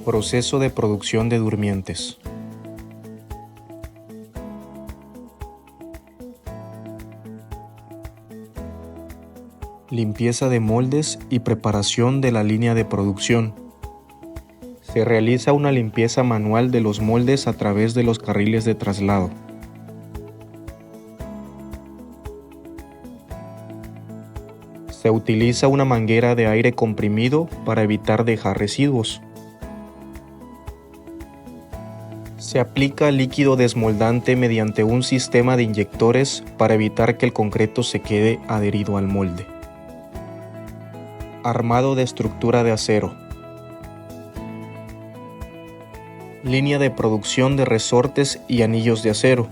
Proceso de producción de durmientes. Limpieza de moldes y preparación de la línea de producción. Se realiza una limpieza manual de los moldes a través de los carriles de traslado. Se utiliza una manguera de aire comprimido para evitar dejar residuos. Se aplica líquido desmoldante mediante un sistema de inyectores para evitar que el concreto se quede adherido al molde. Armado de estructura de acero. Línea de producción de resortes y anillos de acero.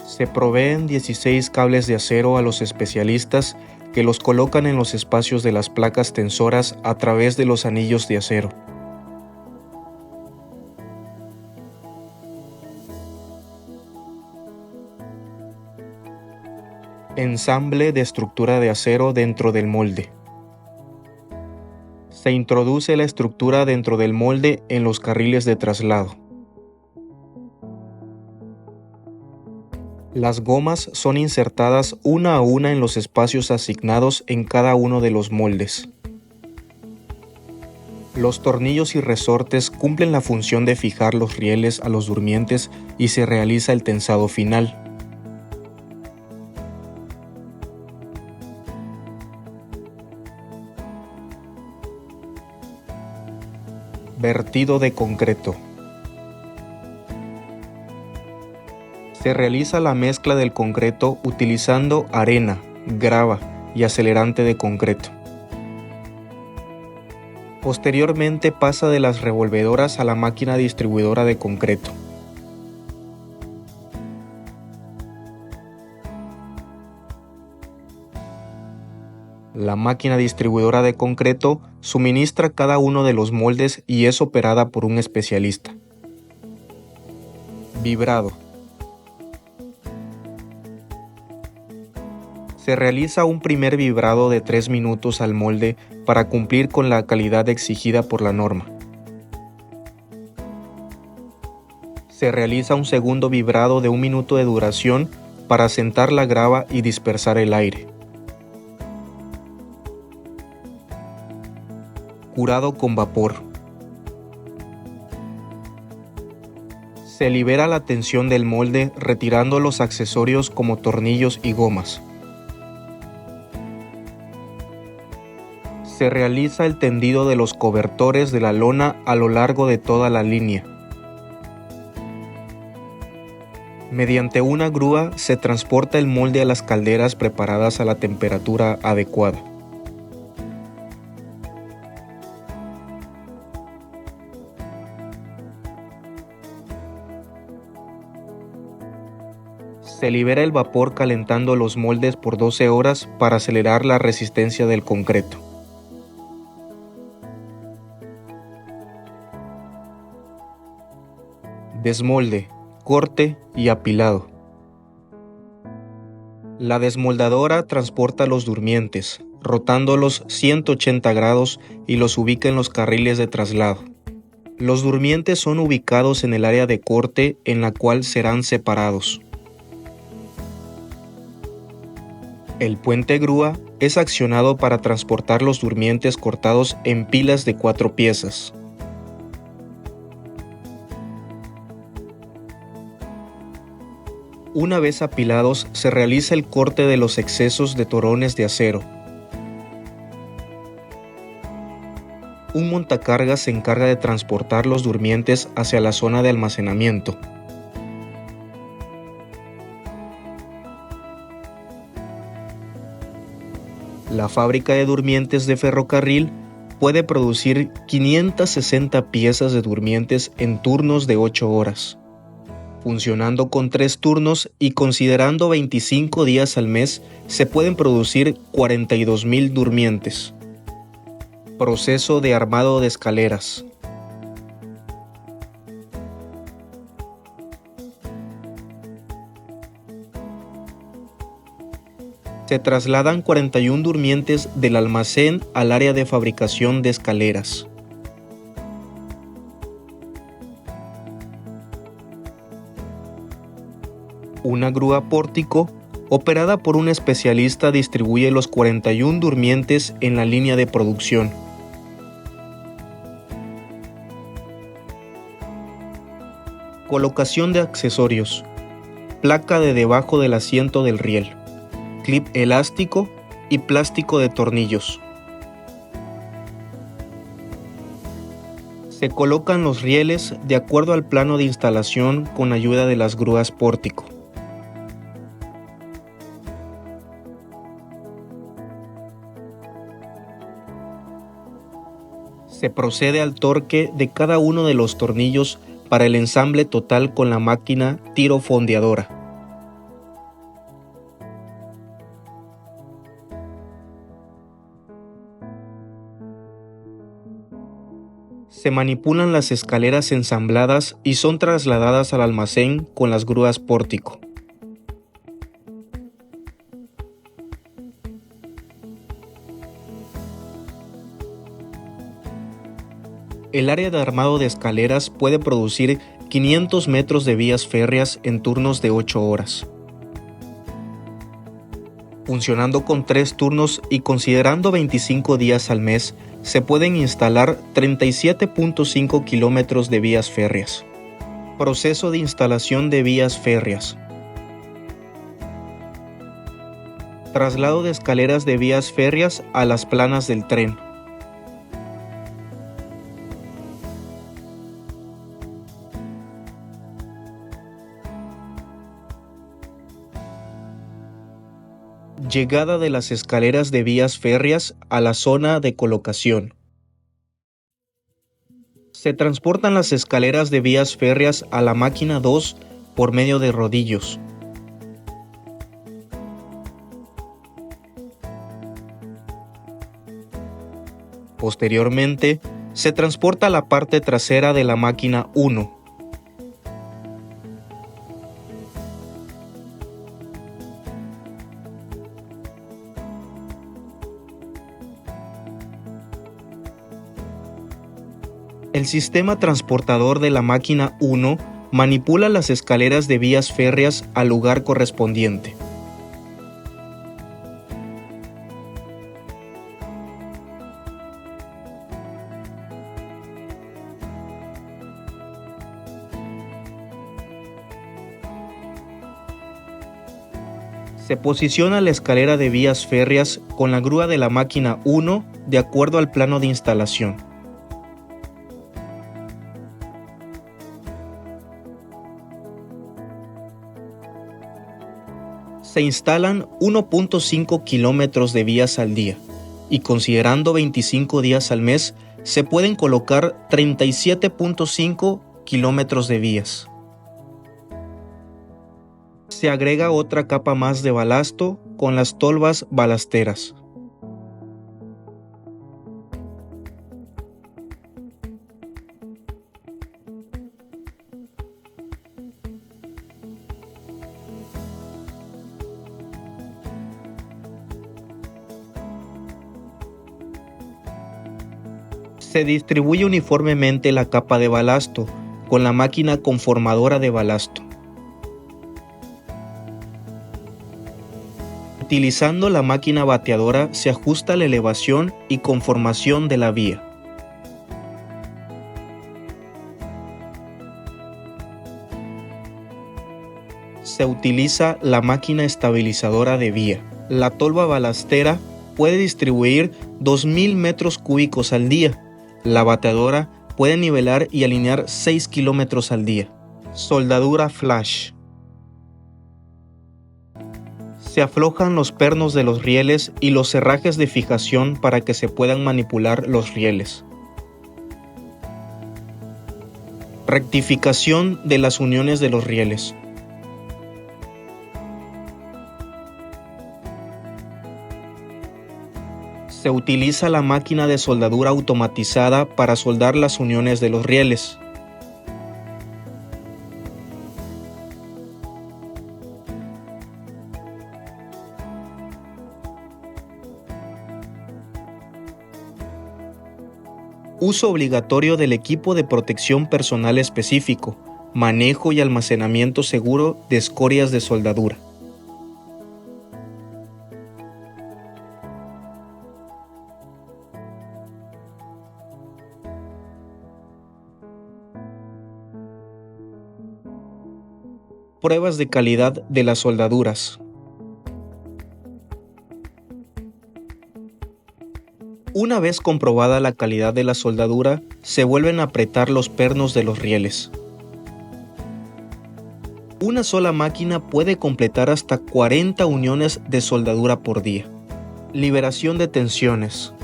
Se proveen 16 cables de acero a los especialistas que los colocan en los espacios de las placas tensoras a través de los anillos de acero. Ensamble de estructura de acero dentro del molde. Se introduce la estructura dentro del molde en los carriles de traslado. Las gomas son insertadas una a una en los espacios asignados en cada uno de los moldes. Los tornillos y resortes cumplen la función de fijar los rieles a los durmientes y se realiza el tensado final. Vertido de concreto. Se realiza la mezcla del concreto utilizando arena, grava y acelerante de concreto. Posteriormente pasa de las revolvedoras a la máquina distribuidora de concreto. La máquina distribuidora de concreto suministra cada uno de los moldes y es operada por un especialista. Vibrado. Se realiza un primer vibrado de 3 minutos al molde para cumplir con la calidad exigida por la norma. Se realiza un segundo vibrado de 1 minuto de duración para asentar la grava y dispersar el aire. Curado con vapor. Se libera la tensión del molde retirando los accesorios como tornillos y gomas. Se realiza el tendido de los cobertores de la lona a lo largo de toda la línea. Mediante una grúa se transporta el molde a las calderas preparadas a la temperatura adecuada. Se libera el vapor calentando los moldes por 12 horas para acelerar la resistencia del concreto. Desmolde, corte y apilado. La desmoldadora transporta los durmientes, rotándolos 180 grados y los ubica en los carriles de traslado. Los durmientes son ubicados en el área de corte en la cual serán separados. El puente grúa es accionado para transportar los durmientes cortados en pilas de 4 piezas. Una vez apilados, se realiza el corte de los excesos de torones de acero. Un montacargas se encarga de transportar los durmientes hacia la zona de almacenamiento. La fábrica de durmientes de ferrocarril puede producir 560 piezas de durmientes en turnos de 8 horas. Funcionando con 3 turnos y considerando 25 días al mes, se pueden producir 42.000 durmientes. Proceso de armado de escaleras. Se trasladan 41 durmientes del almacén al área de fabricación de escaleras. Una grúa pórtico, operada por un especialista, distribuye los 41 durmientes en la línea de producción. Colocación de accesorios. Placa de debajo del asiento del riel. Clip elástico y plástico de tornillos. Se colocan los rieles de acuerdo al plano de instalación con ayuda de las grúas pórtico. Se procede al torque de cada uno de los tornillos para el ensamble total con la máquina tiro fondeadora. Se manipulan las escaleras ensambladas y son trasladadas al almacén con las grúas pórtico. El área de armado de escaleras puede producir 500 metros de vías férreas en turnos de 8 horas. Funcionando con 3 turnos y considerando 25 días al mes, se pueden instalar 37.5 kilómetros de vías férreas. Proceso de instalación de vías férreas. Traslado de escaleras de vías férreas a las planas del tren. Llegada de las escaleras de vías férreas a la zona de colocación. Se transportan las escaleras de vías férreas a la máquina 2 por medio de rodillos. Posteriormente, se transporta la parte trasera de la máquina 1. El sistema transportador de la máquina 1 manipula las escaleras de vías férreas al lugar correspondiente. Se posiciona la escalera de vías férreas con la grúa de la máquina 1 de acuerdo al plano de instalación. Se instalan 1.5 kilómetros de vías al día y considerando 25 días al mes se pueden colocar 37.5 kilómetros de vías. Se agrega otra capa más de balasto con las tolvas balasteras. Se distribuye uniformemente la capa de balasto con la máquina conformadora de balasto. Utilizando la máquina bateadora se ajusta la elevación y conformación de la vía. Se utiliza la máquina estabilizadora de vía. La tolva balastera puede distribuir 2.000 metros cúbicos al día. La bateadora puede nivelar y alinear 6 kilómetros al día. Soldadura flash. Se aflojan los pernos de los rieles y los herrajes de fijación para que se puedan manipular los rieles. Rectificación de las uniones de los rieles. Se utiliza la máquina de soldadura automatizada para soldar las uniones de los rieles. Uso obligatorio del equipo de protección personal específico, manejo y almacenamiento seguro de escorias de soldadura. Pruebas de calidad de las soldaduras. Una vez comprobada la calidad de la soldadura, se vuelven a apretar los pernos de los rieles. Una sola máquina puede completar hasta 40 uniones de soldadura por día. Liberación de tensiones.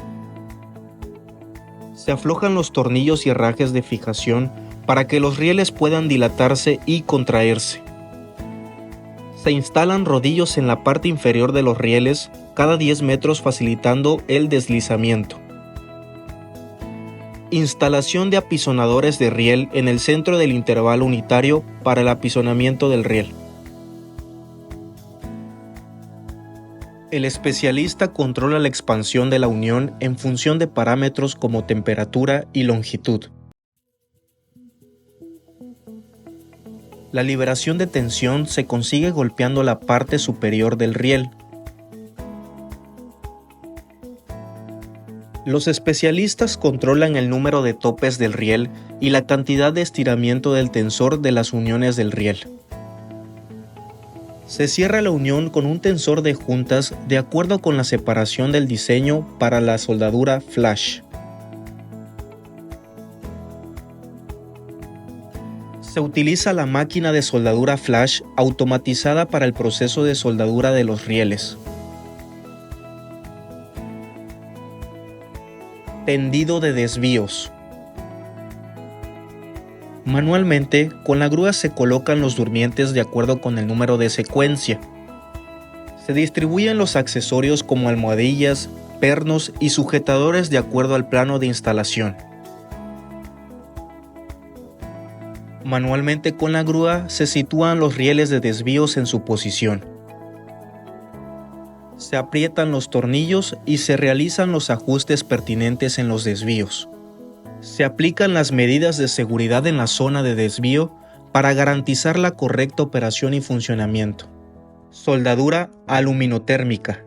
Se aflojan los tornillos y herrajes de fijación para que los rieles puedan dilatarse y contraerse. Se instalan rodillos en la parte inferior de los rieles cada 10 metros facilitando el deslizamiento. Instalación de apisonadores de riel en el centro del intervalo unitario para el apisonamiento del riel. El especialista controla la expansión de la unión en función de parámetros como temperatura y longitud. La liberación de tensión se consigue golpeando la parte superior del riel. Los especialistas controlan el número de topes del riel y la cantidad de estiramiento del tensor de las uniones del riel. Se cierra la unión con un tensor de juntas de acuerdo con la separación del diseño para la soldadura flash. Se utiliza la máquina de soldadura flash automatizada para el proceso de soldadura de los rieles. Tendido de desvíos. Manualmente, con la grúa se colocan los durmientes de acuerdo con el número de secuencia. Se distribuyen los accesorios como almohadillas, pernos y sujetadores de acuerdo al plano de instalación. Manualmente con la grúa se sitúan los rieles de desvíos en su posición. Se aprietan los tornillos y se realizan los ajustes pertinentes en los desvíos. Se aplican las medidas de seguridad en la zona de desvío para garantizar la correcta operación y funcionamiento. Soldadura aluminotérmica.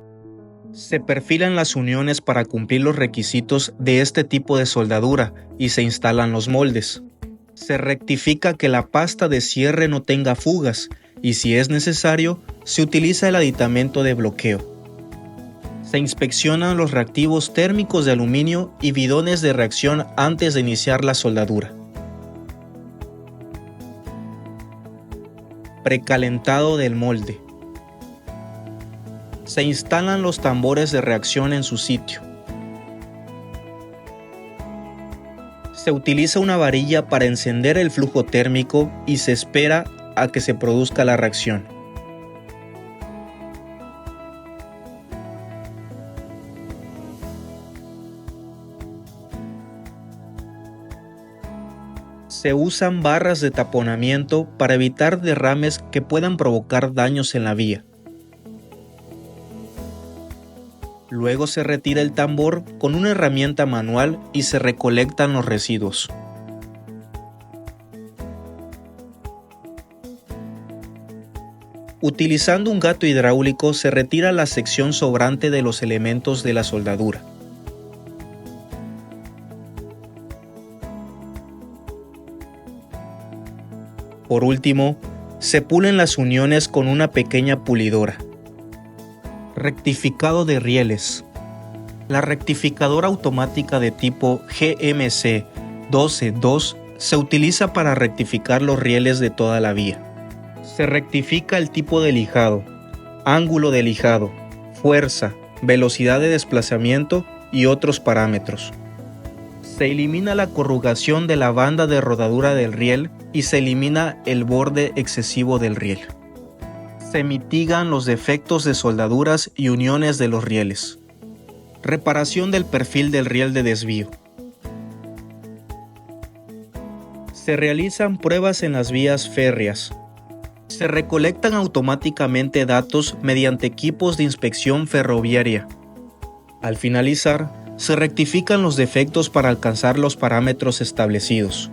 Se perfilan las uniones para cumplir los requisitos de este tipo de soldadura y se instalan los moldes. Se rectifica que la pasta de cierre no tenga fugas y si es necesario, se utiliza el aditamento de bloqueo. Se inspeccionan los reactivos térmicos de aluminio y bidones de reacción antes de iniciar la soldadura. Precalentado del molde. Se instalan los tambores de reacción en su sitio. Se utiliza una varilla para encender el flujo térmico y se espera a que se produzca la reacción. Se usan barras de taponamiento para evitar derrames que puedan provocar daños en la vía. Luego se retira el tambor con una herramienta manual y se recolectan los residuos. Utilizando un gato hidráulico se retira la sección sobrante de los elementos de la soldadura. Por último, se pulen las uniones con una pequeña pulidora. Rectificado de rieles. La rectificadora automática de tipo GMC 12-2 se utiliza para rectificar los rieles de toda la vía. Se rectifica el tipo de lijado, ángulo de lijado, fuerza, velocidad de desplazamiento y otros parámetros. Se elimina la corrugación de la banda de rodadura del riel y se elimina el borde excesivo del riel. Se mitigan los defectos de soldaduras y uniones de los rieles. Reparación del perfil del riel de desvío. Se realizan pruebas en las vías férreas. Se recolectan automáticamente datos mediante equipos de inspección ferroviaria. Al finalizar, se rectifican los defectos para alcanzar los parámetros establecidos.